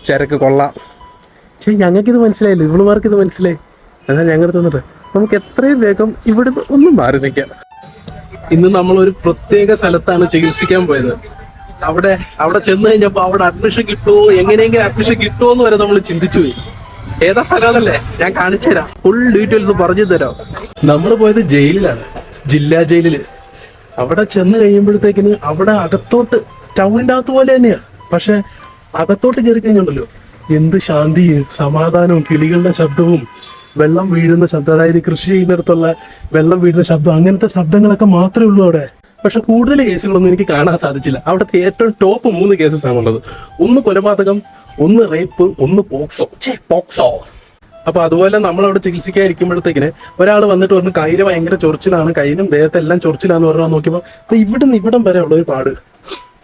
ചരക്ക് കൊള്ളാം. പക്ഷേ ഞങ്ങൾക്കിത് മനസ്സിലായില്ല, ഇവളുമാർക്ക് ഇത് മനസ്സിലായി. എന്നാൽ ഞങ്ങളുടെ തന്നിട്ട് നമുക്ക് എത്രയും വേഗം ഇവിടുന്ന് ഒന്നും മാറി നിൽക്കാം. ഇന്ന് നമ്മളൊരു പ്രത്യേക സ്ഥലത്താണ് ചികിത്സിക്കാൻ പോയത്. അവിടെ ചെന്ന് കഴിഞ്ഞപ്പോൾ അവിടെ അഡ്മിഷൻ കിട്ടുമോ, എങ്ങനെയെങ്കിലും അഡ്മിഷൻ കിട്ടുമോ എന്ന് വരെ നമ്മൾ ചിന്തിച്ചു പോയി. ഏതാ സ്ഥലമല്ലേ, ഞാൻ കാണിച്ചു തരാം, ഫുൾ ഡീറ്റെയിൽസ് പറഞ്ഞു തരാം. നമ്മൾ പോയത് ജയിലിലാണ്, ജില്ലാ ജയിലില്. അവിടെ ചെന്ന് കഴിയുമ്പോഴത്തേക്കിന് അവിടെ അകത്തോട്ട് ടൗണിൻ്റെ അകത്ത് പോലെ തന്നെയാ. പക്ഷെ അകത്തോട്ട് കയറി കഴിഞ്ഞുണ്ടല്ലോ, എന്ത് ശാന്തിയും സമാധാനവും, കിളികളുടെ ശബ്ദവും വെള്ളം വീഴുന്ന ശബ്ദം, അതായത് കൃഷി ചെയ്യുന്നിടത്തുള്ള വെള്ളം വീഴുന്ന ശബ്ദം, അങ്ങനത്തെ ശബ്ദങ്ങളൊക്കെ മാത്രമേ ഉള്ളൂ അവിടെ. പക്ഷെ കൂടുതൽ കേസുകളൊന്നും എനിക്ക് കാണാൻ സാധിച്ചില്ല. അവിടുത്തെ ഏറ്റവും ടോപ്പ് 3 കേസസ് ആണുള്ളത്. ഒന്ന് കൊലപാതകം, ഒന്ന് റേപ്പ്, ഒന്ന് പോക്സോ. അപ്പൊ അതുപോലെ നമ്മളവിടെ ചികിത്സിക്കാതിരിക്കുമ്പോഴത്തേക്കിന് ഒരാൾ വന്നിട്ട് പറഞ്ഞു കയ്യില് ഭയങ്കര ചൊറിച്ചിലാണ്, കയ്യിലും ദേഹത്തെല്ലാം ചൊറിച്ചിലാന്ന് പറഞ്ഞാൽ നോക്കിയപ്പോൾ ഇവിടുന്ന് ഇവിടം വരെ ഉള്ള ഒരു പാട്.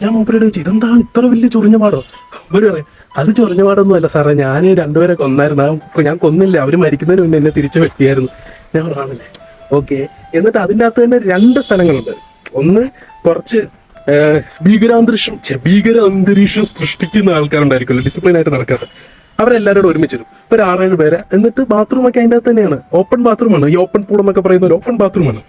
ഞാൻ മൂപ്പരോട് ചോദിച്ചു, ഇതെന്താണ് ഇത്ര വലിയ ചൊറിഞ്ഞ പാടോ? അവര് പറയും അത് ചൊറിഞ്ഞ പാടൊന്നും അല്ല സാറേ, ഞാൻ 2 പേരെ കൊന്നായിരുന്നു, ഞാൻ കൊന്നില്ല, അവര് മരിക്കുന്നതിന് മുന്നേ എന്നെ തിരിച്ചു വെട്ടിയായിരുന്നു. ഞാൻ പറഞ്ഞില്ലേ, ഓക്കെ. എന്നിട്ട് അതിൻ്റെ അകത്ത് തന്നെ 2 സ്ഥലങ്ങളുണ്ട്. ഒന്ന് കുറച്ച് ഭീകരാന്തരീക്ഷം സൃഷ്ടിക്കുന്ന ആൾക്കാരുണ്ടായിരിക്കുമല്ലോ, ഡിസിപ്ലിൻ ആയിട്ട് നടക്കാറ്. അവരെല്ലാവരോടും ഒരുമിച്ചിരും, ഒരു 6-7 പേര്. എന്നിട്ട് ബാത്റൂമൊക്കെ അതിൻ്റെ അകത്ത് തന്നെയാണ്, ഓപ്പൺ ബാത്റൂമാണ്. ഈ ഓപ്പൺ പൂൾ എന്നൊക്കെ പറയുന്ന ഒരു ഓപ്പൺ ബാത്റൂമാണ്.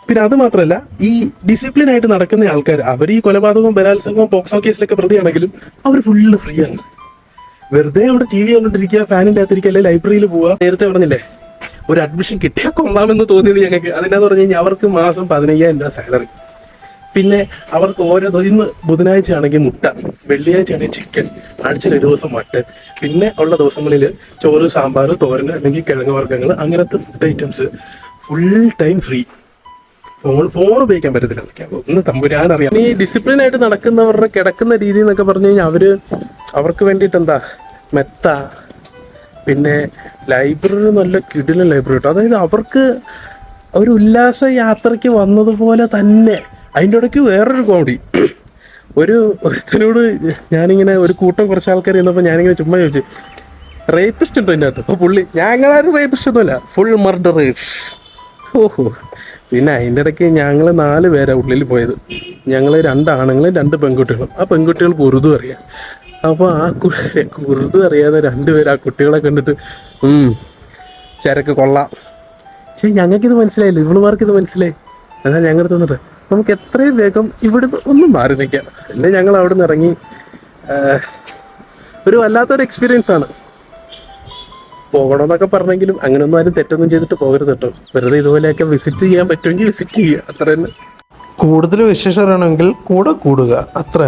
പിന്നെ അത് മാത്രമല്ല, ഈ ഡിസിപ്ലിൻ ആയിട്ട് നടക്കുന്ന ആൾക്കാർ, അവർ ഈ കൊലപാതകവും ബലാത്സംഗവും പോക്സോ കേസിലൊക്കെ പ്രതിയാണെങ്കിലും അവർ ഫുള്ള് ഫ്രീ ആണ്. വെറുതെ അവിടെ TV കണ്ടിരിക്കുക, ഫാനിൻ്റെ അകത്തിരിക്കുക, അല്ലെങ്കിൽ ലൈബ്രറിയിൽ പോവുക. നേരത്തെ പറഞ്ഞില്ലേ, ഒരു അഡ്മിഷൻ കിട്ടിയാൽ കൊള്ളാമെന്ന് തോന്നിയത് ഞങ്ങൾക്ക്. അതിനാന്ന് പറഞ്ഞു കഴിഞ്ഞാൽ അവർക്ക് മാസം 15,000 രൂപ സാലറി. പിന്നെ അവർക്ക് ഓരോ ഇന്ന് ബുധനാഴ്ച ആണെങ്കിൽ മുട്ട, വെള്ളിയാഴ്ച ആണെങ്കിൽ ചിക്കൻ, ആഴ്ചയിൽ 1 ദിവസം മട്ടൻ, പിന്നെ ഉള്ള ദിവസങ്ങളിൽ ചോറ്, സാമ്പാർ, തോരൻ അല്ലെങ്കിൽ കിഴങ്ങ് വർഗ്ഗങ്ങൾ, അങ്ങനത്തെ food items full time free. Phone ഉപയോഗിക്കാൻ പറ്റത്തില്ല. ഒന്ന് തമ്പുരാനറിയാം. ഈ ഡിസിപ്ലിൻ ആയിട്ട് നടക്കുന്നവരുടെ കിടക്കുന്ന രീതി എന്നൊക്കെ പറഞ്ഞു കഴിഞ്ഞാൽ അവർക്ക് വേണ്ടിയിട്ട് എന്താ മെത്ത, പിന്നെ ലൈബ്രറി, നല്ല കിടിലൻ ലൈബ്രറി കിട്ടും. അതായത് അവർക്ക് ഒരു ഉല്ലാസ യാത്രയ്ക്ക് വന്നതുപോലെ തന്നെ. അതിൻ്റെ ഇടയ്ക്ക് വേറൊരു കോമഡി, ഒരുത്തനോട് ഞാനിങ്ങനെ ഒരു കൂട്ടം കുറച്ച് ആൾക്കാർ ചെന്നപ്പോൾ ഞാനിങ്ങനെ ചുമ്മാ ചോദിച്ചു, റേപ്പിസ്റ്റ് ഉണ്ടോ ഇതിൻ്റെ അകത്ത്? അപ്പോൾ പുള്ളി, ഞങ്ങളാരും റേപ്പിസ്റ്റ് ഒന്നുമില്ല, ഫുൾ മർഡറേഴ്സ്. ഓഹോ. പിന്നെ അതിൻ്റെ ഇടയ്ക്ക് ഞങ്ങൾ 4 പേരാണ് ഉള്ളിൽ പോയത്. ഞങ്ങൾ 2 ആണുങ്ങളും 2 പെൺകുട്ടികളും. ആ പെൺകുട്ടികൾക്ക് ഉറുദു അറിയാം. അപ്പോൾ ആ ഉറുദു അറിയാതെ 2 പേര് ആ കുട്ടികളെ കണ്ടിട്ട് ചരക്ക് കൊള്ളാം. പക്ഷേ ഞങ്ങൾക്കിത് മനസ്സിലായില്ല, ഇവളുമാർക്ക് ഇത് മനസ്സിലായി. എന്നാൽ ഞങ്ങളുടെ തന്നിട്ട് നമുക്ക് എത്രയും വേഗം ഇവിടുന്ന് ഒന്നും മാറി നിൽക്കാം. പിന്നെ ഞങ്ങൾ അവിടെ നിന്ന് ഇറങ്ങി. ഒരു വല്ലാത്തൊരു എക്സ്പീരിയൻസ് ആണ്. പോകണമെന്നൊക്കെ പറഞ്ഞെങ്കിലും അങ്ങനെയൊന്നും ആരും തെറ്റൊന്നും ചെയ്തിട്ട് പോകരുത് കേട്ടോ. വെറുതെ ഇതുപോലെയൊക്കെ വിസിറ്റ് ചെയ്യാൻ പറ്റുമെങ്കിൽ വിസിറ്റ് ചെയ്യുക, അത്ര തന്നെ. കൂടുതൽ വിശേഷമാണെങ്കിൽ കൂടെ കൂടുക, അത്ര.